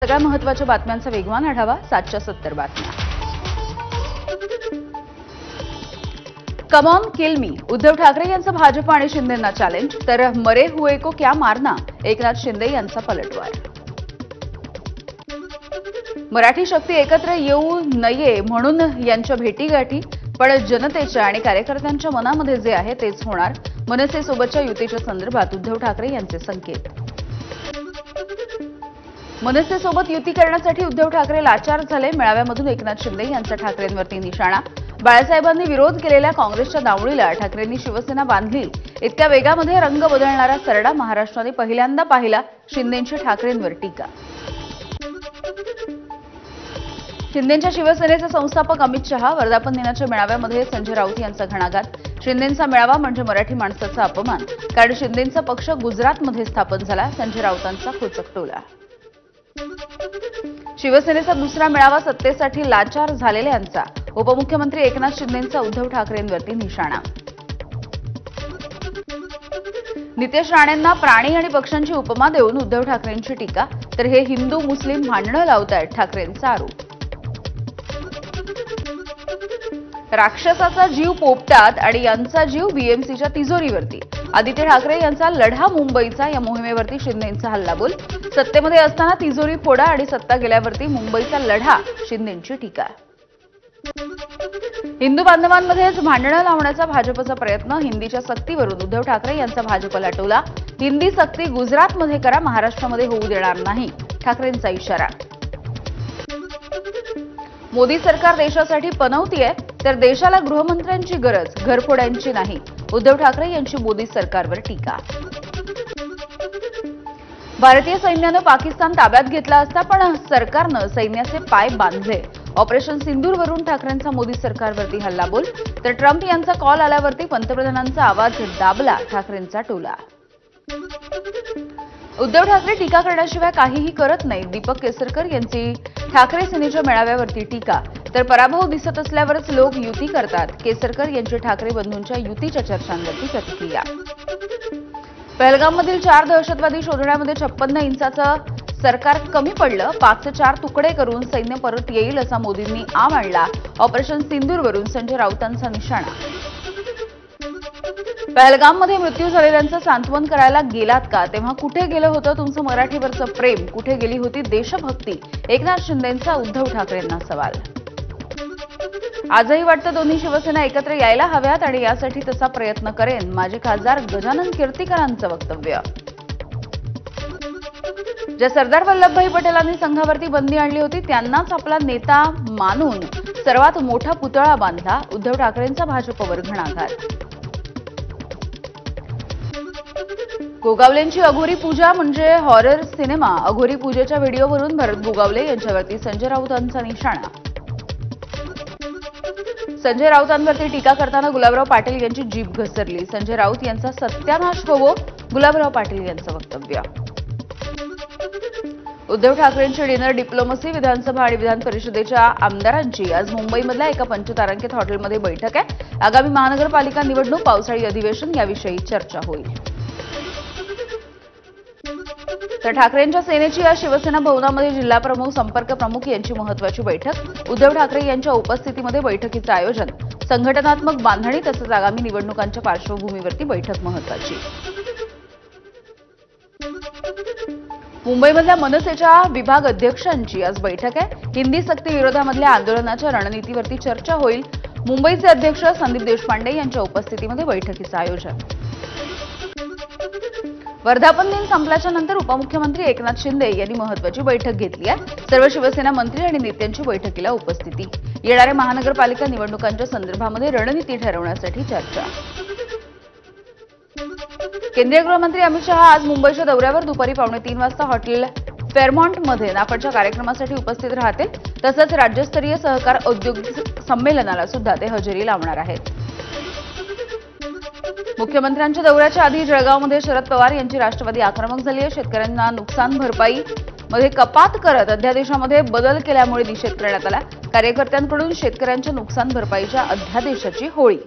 सगळ्या महत्त्वाच्या बातम्यांचा वेगवान आढावा 770 बातम्या। कम ऑन किल मी, उद्धव ठाकरे यांचं भाजप आणि शिंदेंना चॅलेंज, तर मरे हुए को क्या मारना, एकनाथ शिंदे यांचा पलटवार। मराठी शक्ती एकत्र येऊ नये म्हणून यांच्या भेटीगाठी, पण जनतेच्या आणि कार्यकर्त्यांच्या मनामध्ये जे आहे तेच होणार, मनसे सोबतच्या युतीच्या संदर्भात उद्धव ठाकरे यांचे संकेत। मनसे सोबत युती करण्यासाठी उद्धव ठाकरे लाचार झाले, मेळाव्यामधून एकनाथ शिंदे यांचा ठाकरेंवरती निशाणा। बाळासाहेबांनी विरोध केलेल्या काँग्रेसच्या दावणीला ठाकरेंनी शिवसेना बांधली, इतक्या वेगामध्ये रंग बदलणारा सरडा महाराष्ट्राने पहिल्यांदा पाहिला, शिंदेंची ठाकरेंवर टीका। शिंदेंच्या शिवसेनेचे संस्थापक अमित शहा, वर्धापन दिनाच्या मेळाव्यामध्ये संजय राऊत यांचा घणाघात। शिंदेंचा मेळावा म्हणजे मराठी माणसाचा अपमान, कारण शिंदेंचा पक्ष गुजरातमध्ये स्थापन झाला, संजय राऊतांचा खोचक टोला। शिवसेनेचा दुसरा मेळावा सत्तेसाठी लाचार झालेल्यांचा, उपमुख्यमंत्री एकनाथ शिंदेंचा उद्धव ठाकरेंवरती निशाणा। नितेश राणेंना प्राणी आणि पक्ष्यांची उपमा देऊन उद्धव ठाकरेंची टीका, तर हे हिंदू मुस्लिम भांडणं लावतायत, ठाकरेंचा आरोप। राक्षसाचा जीव पोपटात आणि यांचा जीव बीएमसीच्या तिजोरीवरती, आदित्य ठाकरे यांचा लढा मुंबईचा, या मोहिमेवरती शिंदेंचा हल्लाबोल। सत्तेमध्ये असताना तिजोरी फोडा आणि सत्ता गेल्यावरती मुंबईचा लढा, शिंदेंची टीका। हिंदू बांधवांमध्येच भांडणं लावण्याचा भाजपचा प्रयत्न, हिंदीच्या सक्तीवरून उद्धव ठाकरे यांचा भाजपला टोला। हिंदी सक्ती गुजरातमध्ये करा, महाराष्ट्रामध्ये होऊ देणार नाही, ठाकरेंचा इशारा। मोदी सरकार देशासाठी पनवतीये, तर देशाला गृहमंत्र्यांची गरज, घरफोड्यांची नाही, उद्धव ठाकरे यांची मोदी सरकारवर टीका। भारतीय सैन्यानं पाकिस्तान ताब्यात घेतला असता, पण सरकारनं सैन्याचे पाय बांधले, ऑपरेशन सिंदूरवरून ठाकरेंचा मोदी सरकारवरती हल्लाबोल, तर ट्रम्प यांचा कॉल आल्यावरती पंतप्रधानांचा आवाज दाबला, ठाकरेंचा टोला। उद्धव ठाकरे टीका करण्याशिवाय काहीही करत नाहीत, दीपक केसरकर यांची ठाकरे सेनेच्या मेळाव्यावरती टीका, तर पराभव दिसत असल्यावरच लोक युती करतात, केसरकर यांची ठाकरे बंधूंच्या युतीच्या चर्चांवरती प्रतिक्रिया। पहलगाममधील 4 दहशतवादी शोधण्यामध्ये 56 इंचाचं सरकार कमी पडलं, 5चे 4 तुकडे करून सैन्य परत येईल असा मोदींनी आ मांडला, ऑपरेशन सिंदूरवरून संजय राऊतांचा निशाणा। पहलगाममध्ये मृत्यू झालेल्यांचं सांत्वन करायला गेलात का, तेव्हा कुठे गेलं होतं तुमचं मराठीवरचं प्रेम, कुठे गेली होती देशभक्ती, एकनाथ शिंदेंचा उद्धव ठाकरेंना सवाल। आजही वाटतं दोन्ही शिवसेना एकत्र यायला हव्यात आणि यासाठी तसा प्रयत्न करेन, माजी खासदार गजानन कीर्तीकरांचं वक्तव्य। ज्या सरदार वल्लभभाई पटेलांनी संघावरती बंदी आणली होती त्यांनाच आपला नेता मानून सर्वात मोठा पुतळा बांधला, उद्धव ठाकरेंचा भाजपवर घणाघात। गोगावलेंची अघोरी पूजा म्हणजे हॉरर सिनेमा, अघोरी पूजेच्या व्हिडिओवरून भरत गोगावले यांच्यावरती संजय राऊतांचा निशाणा। संजय राऊतांवरती टीका करताना गुलाबराव पाटील यांची जीभ घसरली, संजय राऊत यांचा सत्यानाश होवो, गुलाबराव पाटील यांचं वक्तव्य। उद्धव ठाकरेंची डिनर डिप्लोमसी, विधानसभा आणि विधान परिषदेच्या आमदारांची आज मुंबईमधल्या एका पंचतारांकित हॉटेलमध्ये बैठक आहे। आगामी महानगरपालिका निवडणूक, पावसाळी अधिवेशन याविषयी चर्चा होईल। तर ठाकरेंच्या सेनेची आज शिवसेना भवनामध्ये जिल्हाप्रमुख, संपर्क प्रमुख यांची महत्त्वाची बैठक, उद्धव ठाकरे यांच्या उपस्थितीमध्ये बैठकीचं आयोजन, संघटनात्मक बांधणी तसंच आगामी निवडणुकांच्या पार्श्वभूमीवरती बैठक महत्त्वाची। मुंबईमधल्या मनसेच्या विभाग अध्यक्षांची आज बैठक आहे, हिंदी सक्ती विरोधामधल्या आंदोलनाच्या रणनीतीवरती चर्चा होईल, मुंबईचे अध्यक्ष संदीप देशपांडे यांच्या उपस्थितीमध्ये बैठकीचं आयोजन। वर्धापन दिन संपल्याच्या नंतर उपमुख्यमंत्री एकनाथ शिंदे यांनी महत्त्वाची बैठक घेतली आहे, सर्व शिवसेना मंत्री आणि नेत्यांची बैठकीला उपस्थिती, येणाऱ्या महानगरपालिका निवडणुकांच्या संदर्भामध्ये रणनीती ठरवण्यासाठी चर्चा। केंद्रीय गृहमंत्री अमित शहा आज मुंबईच्या दौऱ्यावर दुपारी 2:45 वाजता हॉटेल फेअरमॉन्टमध्ये नाफडच्या कार्यक्रमासाठी उपस्थित राहतील, तसंच राज्यस्तरीय सहकार औद्योगिक संमेलनाला सुद्धा ते हजेरी लावणार आहेत। मुख्यमंत्र्यांच्या दौऱ्याच्या आधी जळगावमध्ये शरद पवार यांची राष्ट्रवादी आक्रमक झाली आहे, शेतकऱ्यांना नुकसान भरपाई मध्ये कपात करत अध्यादेशामध्ये बदल केल्यामुळे निषेध करण्यात आला, कार्यकर्त्यांकडून शेतकऱ्यांच्या नुकसान भरपाईच्या अध्यादेशाची होळी।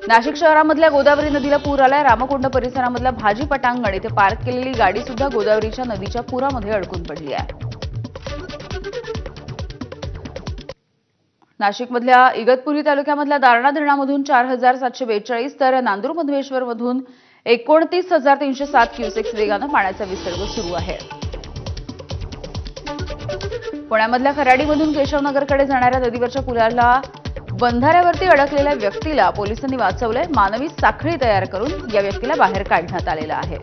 नाशिक शहरामधल्या गोदावरी नदीला पूर आलाय। रामकुंड परिसरामधल्या भाजी पटांगण इथे पार्क केलेली गाडी सुद्धा गोदावरीच्या नदीच्या पुरामध्ये अडकून पडली आहे। नाशिकमधल्या इगतपुरी तालुक्यामधल्या दारणा धरणामधून 4742 तर नांदूर मधमेश्वरमधून 29307 क्युसेक्स वेगानं पाण्याचा विसर्ग सुरू आहे। पुण्यामधल्या खराडीमधून केशवनगरकडे जाणाऱ्या नदीवरच्या पुलाला बंधाऱ्यावरती अडकलेल्या व्यक्तीला पोलिसांनी वाचवलंय। मानवी साखळी तयार करून या व्यक्तीला बाहेर काढण्यात आलेलं आहे।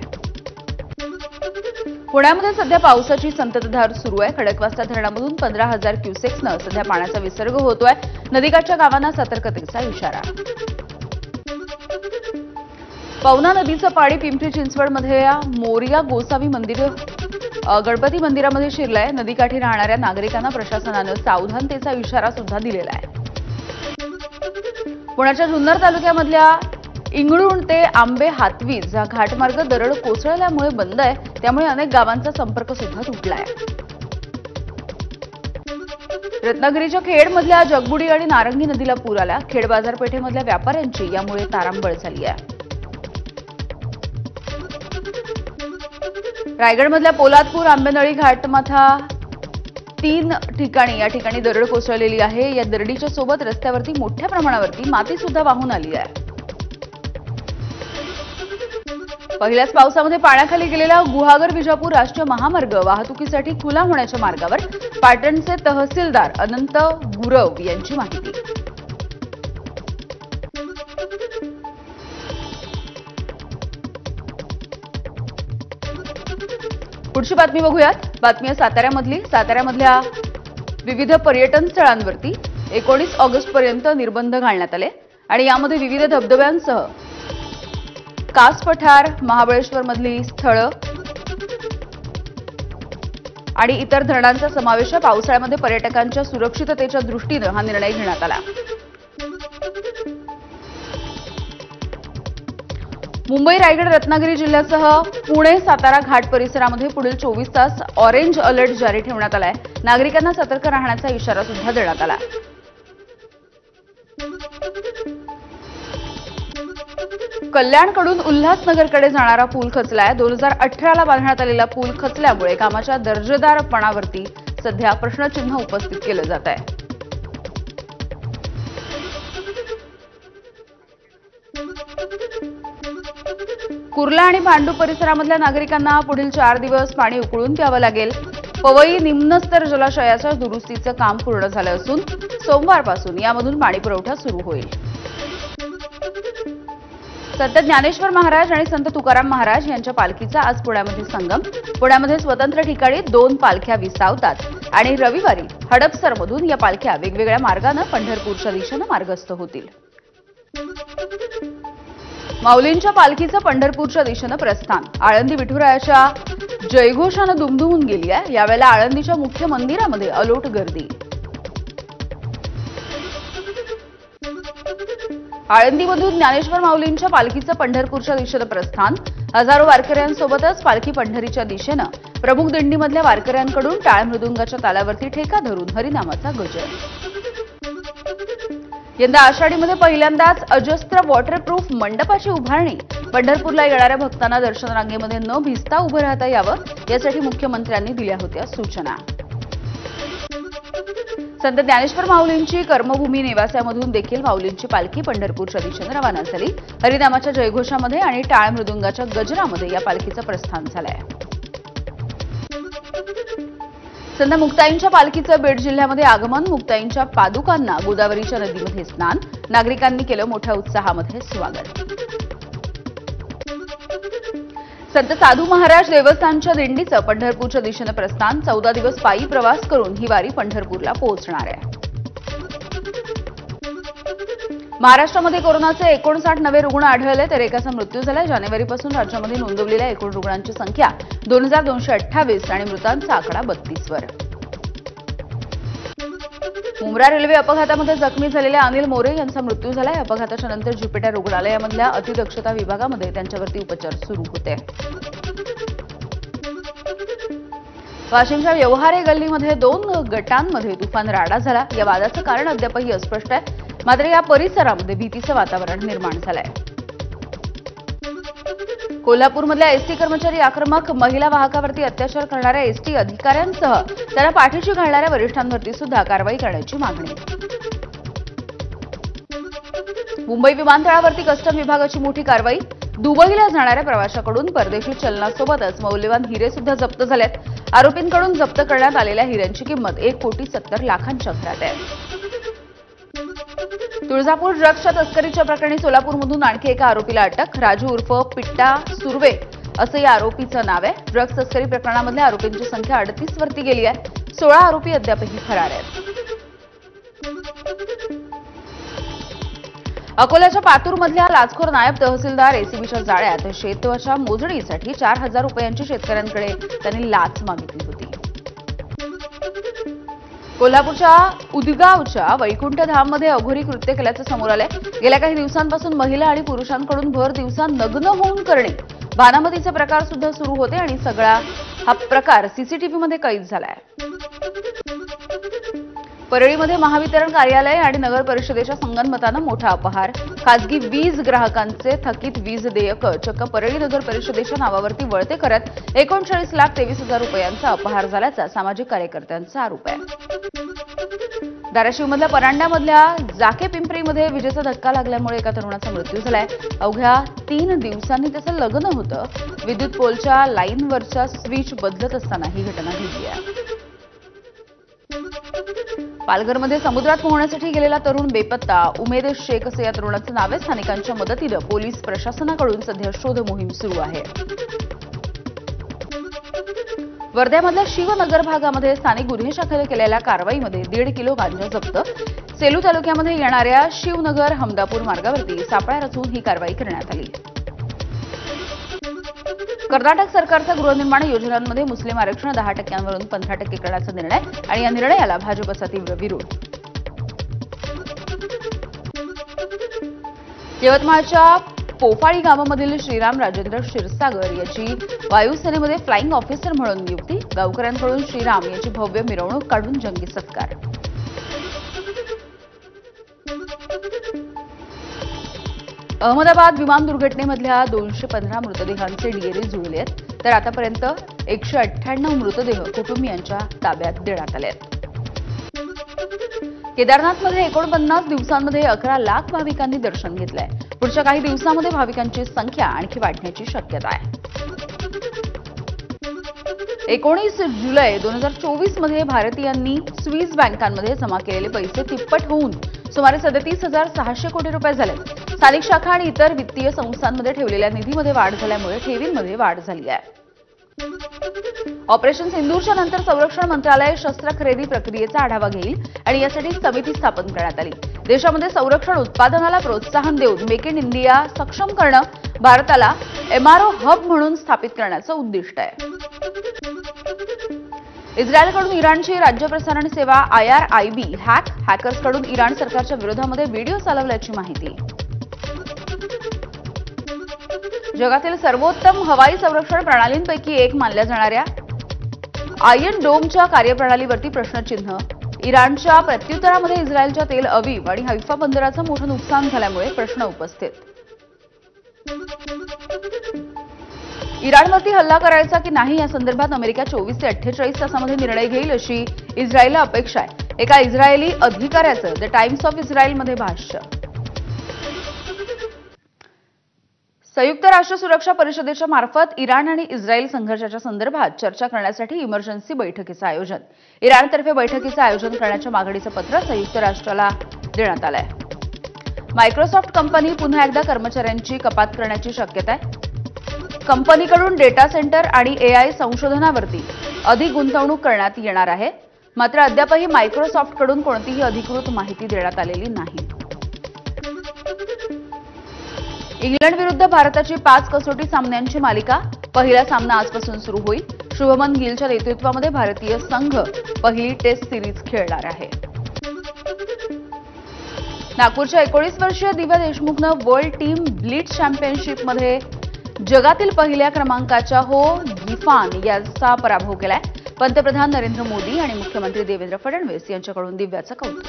पुण्यामध्ये सध्या पावसाची संततधार सुरू आहे। खडकवासला धरणामधून 15000 क्युसेक्सनं सध्या पाण्याचा विसर्ग होतोय। नदीकाठच्या गावांना सतर्कतेचा इशारा। पवना नदीचं पाणी पिंपरी चिंचवडमध्ये मोरिया गोसावी गणपती मंदिरामध्ये शिरलंय। नदीकाठी राहणाऱ्या नागरिकांना प्रशासनानं सावधानतेचा इशारा सुद्धा दिलेला आहे। पुण्याच्या जुन्नर तालुक्यामधल्या इंगळूण ते आंबे हातवीज हा घाटमार्ग दरड कोसळल्यामुळे बंद आहे। त्यामुळे अनेक गावांचा संपर्क सुद्धा तुटलाय। रत्नागिरीच्या खेडमधल्या जगबुडी आणि नारंगी नदीला पूर आला। खेड बाजारपेठेमधल्या व्यापाऱ्यांची यामुळे तारांबळ झाली आहे। रायगडमधल्या पोलादपूर आंबेनळी घाटमाथा 3 ठिकाणी दरड कोसळलेली आहे। या दरडीच्या सोबत रस्त्यावरती मोठ्या प्रमाणावरती माती सुद्धा वाहून आली आहे। पहिल्याच पावसामध्ये पाण्याखाली गेलेला गुहागर विजापूर राष्ट्रीय महामार्ग वाहतुकीसाठी खुला होण्याच्या मार्गावर पाटणचे तहसीलदार अनंत गुरव यांची माहिती। पुढची बातमी बघूयात। बातमी आहे साताऱ्यामधल्या विविध पर्यटन स्थळांवरती 19 ऑगस्टपर्यंत निर्बंध घालण्यात आले आणि यामध्ये विविध धबधब्यांसह कास पठार, महाबळेश्वरमधली स्थळं आणि इतर धरणांचा समावेश आहे। पावसाळ्यामध्ये पर्यटकांच्या सुरक्षिततेच्या दृष्टीने हा निर्णय घेण्यात आला। मुंबई, रायगड, रत्नागिरी जिल्ह्यासह पुणे, सातारा घाट परिसरामध्ये पुढील 24 तास ऑरेंज अलर्ट जारी ठेवण्यात आलाय। नागरिकांना सतर्क राहण्याचा इशारा सुद्धा देण्यात आला। कल्याणकडून उल्हासनगरकडे जाणारा पूल खचलाय। 2018ला बांधण्यात आलेला पूल खचल्यामुळे कामाच्या दर्जेदारपणावरती सध्या प्रश्नचिन्ह उपस्थित केलं जात आहे। कुर्ला आणि भांडूप परिसरामधल्या नागरिकांना पुढील 4 दिवस पाणी उकळून प्यावं लागेल। पवई निम्नस्तर जलाशयाच्या दुरुस्तीचं काम पूर्ण झालं असून सोमवारपासून यामधून पाणीपुरवठा सुरू होईल। संत ज्ञानेश्वर महाराज आणि संत तुकाराम महाराज यांच्या पालखीचा आज पुण्यामध्ये संगम। पुण्यामध्ये स्वतंत्र ठिकाणी 2 पालख्या विसावतात आणि रविवारी हडपसरमधून या पालख्या वेगवेगळ्या मार्गाने पंढरपूरच्या दिशेने मार्गस्थ होतील। माऊलींच्या पालखीचं पंढरपूरच्या दिशेने प्रस्थान। आळंदी विठुरायाच्या जयघोषानं दुमदुमून गेली आहे। यावेळेला आळंदीच्या मुख्य मंदिरामध्ये अलोट गर्दी। आळंदीमधून ज्ञानेश्वर माऊलींच्या पालखीचं पंढरपूरच्या दिशेने प्रस्थान। हजारो वारकऱ्यांसोबतच पालखी पंढरीच्या दिशेने प्रमुख दिंडीमधल्या वारकऱ्यांकडून टाळ मृदुंगाच्या तालावरती ठेका धरून हरिनामाचा गजर। यंदा आषाढीमध्ये पहिल्यांदाच अजस्त्र वॉटरप्रूफ मंडपाची उभारणी। पंढरपूरला येणाऱ्या भक्तांना दर्शन रांगेमध्ये न भिजता उभं राहता यावं यासाठी मुख्यमंत्र्यांनी दिल्या होत्या सूचना। संत ज्ञानेश्वर माऊलींची कर्मभूमी नेवासामधून देखील माऊलींची पालखी पंढरपूरच्या दिशेने रवाना झाली। हरिनामाच्या जयघोषामध्ये आणि टाळ मृदुंगाच्या गजरामध्ये या पालखीचं प्रस्थान झालंय। संत मुक्ताईंच्या पालखीचं बीड जिल्ह्यामध्ये आगमन। मुक्ताईंच्या पादुकांना गोदावरीच्या नदीमध्ये स्नान। नागरिकांनी केलं मोठ्या उत्साहामध्ये स्वागत। संत साधू महाराज देवस्थानच्या दिंडीचं पंढरपूरच्या दिशेने प्रस्थान। 14 दिवस पायी प्रवास करून ही वारी पंढरपूरला पोहोचणार आहे। महाराष्ट्रामध्ये कोरोनाचे 59 नवे रुग्ण आढळले तर एकाचा मृत्यू झाला। जानेवारीपासून राज्यामध्ये नोंदवलेल्या एकूण रुग्णांची संख्या 2228 आणि मृतांचा आकडा 32 वर। मुंब्रा रेल्वे अपघातामध्ये जखमी झालेल्या अनिल मोरे यांचा मृत्यू झाला। या अपघाताच्या नंतर ज्युपिटर रुग्णालयामधल्या अतिदक्षता विभागामध्ये त्यांच्यावरती उपचार सुरू होते। वाशिमच्या व्यवहारे गल्लीमध्ये 2 गटांमध्ये तुफान राडा झाला। या वादाचं कारण अद्यापही अस्पष्ट आहे। मात्र या परिसरामध्ये भीतीचं वातावरण निर्माण झालंय. कोल्हापूरमधल्या एसटी कर्मचारी आक्रमक, महिला वाहकावरती अत्याचार करणाऱ्या एसटी अधिकाऱ्यांसह त्यांना पाठीशी घालणाऱ्या वरिष्ठांवरती सुद्धा कारवाई करण्याची मागणी. मुंबई विमानतळावरती कस्टम विभागाची मोठी कारवाई. दुबईला जाणाऱ्या प्रवाशाकडून परदेशी चलनासोबतच मौल्यवान हिरे सुद्धा जप्त झालेत. आरोपींकडून जप्त करण्यात आलेल्या हिऱ्यांची किंमत 1,70,00,000च्या घरात आहे. तुळजापूर ड्रग्सच्या तस्करीच्या प्रकरणी सोलापूरमधून आणखी एका आरोपीला अटक. राजू उर्फ पिट्टा सुर्वे असं या आरोपीचं नाव आहे. ड्रग्स तस्करी प्रकरणामधल्या आरोपींची संख्या 38 वरती गेली आहे. 16 आरोपी अद्यापही फरार आहेत. अकोल्याच्या पातूरमधल्या लाचखोर नायब तहसीलदार एसीबीच्या जाळ्यात. शेतवाच्या मोजणीसाठी 4,000 रुपयांची शेतकऱ्यांकडे त्यांनी लाच मागितली होती. कोल्हापूरच्या उदगावच्या वैकुंठ धाममध्ये अघोरी कृत्य केल्याचं समोर आलंय. गेल्या काही दिवसांपासून महिला आणि पुरुषांकडून भर दिवसा नग्न होऊन करणे, भानामतीचे प्रकार सुद्धा सुरू होते आणि सगळा हा प्रकार सीसीटीव्हीमध्ये कैद झालाय. परळीमध्ये महावितरण कार्यालय आणि नगर परिषदेच्या संगनमतानं मोठा अपहार. खासगी वीज ग्राहकांचे थकीत वीज देयक चक्क परळी नगर परिषदेच्या नावावरती वळते करत 39,23,000 रुपयांचा अपहार झाल्याचा सामाजिक कार्यकर्त्यांचा आरोप आहे. धाराशिवमधल्या परांड्यामधल्या जाके पिंपरीमध्ये विजेचा धक्का लागल्यामुळे एका तरुणाचा मृत्यू झालाय. अवघ्या 3 दिवसांनी त्याचं लग्न होतं. विद्युत पोलच्या लाईनवरचा स्विच बदलत असताना ही घटना घडली आहे. पालघरमध्ये समुद्रात पोहण्यासाठी गेलेला तरुण बेपत्ता. उमेद शेख असं या तरुणाचं नाव आहे. स्थानिकांच्या मदतीनं पोलीस प्रशासनाकडून सध्या शोध मोहीम सुरू आहे. वर्ध्यामधल्या शिवनगर भागामध्ये स्थानिक गुन्हे शाखेने केलेल्या कारवाईमध्ये 1.5 किलो गांजा जप्त. सेलू तालुक्यामध्ये येणाऱ्या शिवनगर हमदापूर मार्गावरती सापळा रचून ही कारवाई करण्यात आली. कर्नाटक सरकारचा गृहनिर्माण योजनांमध्ये मुस्लिम आरक्षण 10% 15% करण्याचा निर्णय आणि या निर्णयाला भाजपचा तीव्र विरोध. यवतमाळच्या पोफाळी गावामधील श्रीराम राजेंद्र क्षीरसागर याची वायुसेनेमध्ये फ्लाईंग ऑफिसर म्हणून नियुक्ती. गावकऱ्यांकडून श्रीराम याची भव्य मिरवणूक काढून जंगी सत्कार. अहमदाबाद विमान दुर्घटनेमधल्या 215 मृतदेहांचे डीएनए जुळले आहेत. तर आतापर्यंत 198 मृतदेह कुटुंबियांच्या ताब्यात देण्यात आले आहेत. केदारनाथमध्ये 49 दिवसांमध्ये 11 लाख भाविकांनी दर्शन घेतलंय. पुढच्या काही दिवसांमध्ये भाविकांची संख्या आणखी वाढण्याची शक्यता आहे. 19 जुलै 2024 मध्ये भारतीयांनी स्विस बँकांमध्ये जमा केलेले पैसे तिप्पट होऊन सुमारे 37,600 कोटी रुपये झाले. स्थानिक शाखा आणि इतर वित्तीय संस्थांमध्ये ठेवलेल्या निधीमध्ये वाढ झाल्यामुळे ठेवींमध्ये वाढ झाली आहे. ऑपरेशन सिंदूरच्या नंतर संरक्षण मंत्रालय शस्त्र खरेदी प्रक्रियेचा आढावा घेईल आणि यासाठी समिती स्थापन करण्यात आली. देशामध्ये संरक्षण उत्पादनाला प्रोत्साहन देऊन मेक इन इंडिया सक्षम करणं, भारताला एमआरओ हब म्हणून स्थापित करण्याचं उद्दिष्ट आहे. इस्रायलकडून इराणची राज्य प्रसारण सेवा IRIB हॅकर्सकडून इराण सरकारच्या विरोधामध्ये व्हिडिओ चालवल्याची माहिती. जगातील सर्वोत्तम हवाई संरक्षण प्रणालींपैकी एक मानल्या जाणाऱ्या आयर्न डोमच्या कार्यप्रणालीवरती प्रश्नचिन्ह. इराणच्या प्रत्युत्तरामध्ये इस्रायलच्या तेल अवीव आणि हैफा बंदराचं मोठं नुकसान झाल्यामुळे प्रश्न उपस्थित. इराणवरती हल्ला करायचा की नाही या संदर्भात अमेरिका 24 ते 48 तासामध्ये निर्णय घेईल अशी इस्रायलला अपेक्षा आहे. एका इस्रायली अधिकाऱ्याचं द टाइम्स ऑफ इस्रायलमध्ये भाष्य. संयुक्त राष्ट्र सुरक्षा परिषदेच्या मार्फत इराण आणि इस्रायल संघर्षाच्या संदर्भात चर्चा करण्यासाठी इमर्जन्सी बैठकीचं आयोजन. इराणतर्फे बैठकीचं आयोजन करण्याच्या मागणीचं पत्र संयुक्त राष्ट्राला देण्यात आलंय. मायक्रोसॉफ्ट कंपनी पुन्हा एकदा कर्मचाऱ्यांची कपात करण्याची शक्यता आहे. कंपनीकडून डेटा सेंटर आणि AI संशोधनावरती अधिक गुंतवणूक करण्यात येणार आहे. मात्र अद्यापही मायक्रोसॉफ्टकडून कोणतीही अधिकृत माहिती देण्यात आलेली नाही. इंग्लंड विरुद्ध भारताची 5 कसोटी सामन्यांची मालिका. पहिला सामना आजपासून सुरू होईल. शुभमन गिलच्या नेतृत्वामध्ये भारतीय संघ पहिली टेस्ट सिरीज खेळणार आहे. नागपूरच्या 19 वर्षीय दिव्या देशमुखनं वर्ल्ड टीम ब्लिट्झ चॅम्पियनशिपमध्ये जगातील पहिल्या क्रमांकाच्या हो झिफान याचा पराभव केलाय. पंतप्रधान नरेंद्र मोदी आणि मुख्यमंत्री देवेंद्र फडणवीस यांच्याकडून दिव्याचं कौतुक.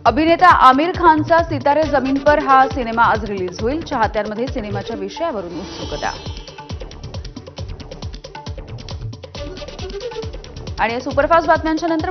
अभिनेता आमिर खानचा सितारे जमीन पर हा सिनेमा आज रिलीज होईल. चाहत्यांमध्ये सिनेमाच्या विषयावरून उत्सुकता. आणि या सुपरफास्ट बातम्यांच्या नंतर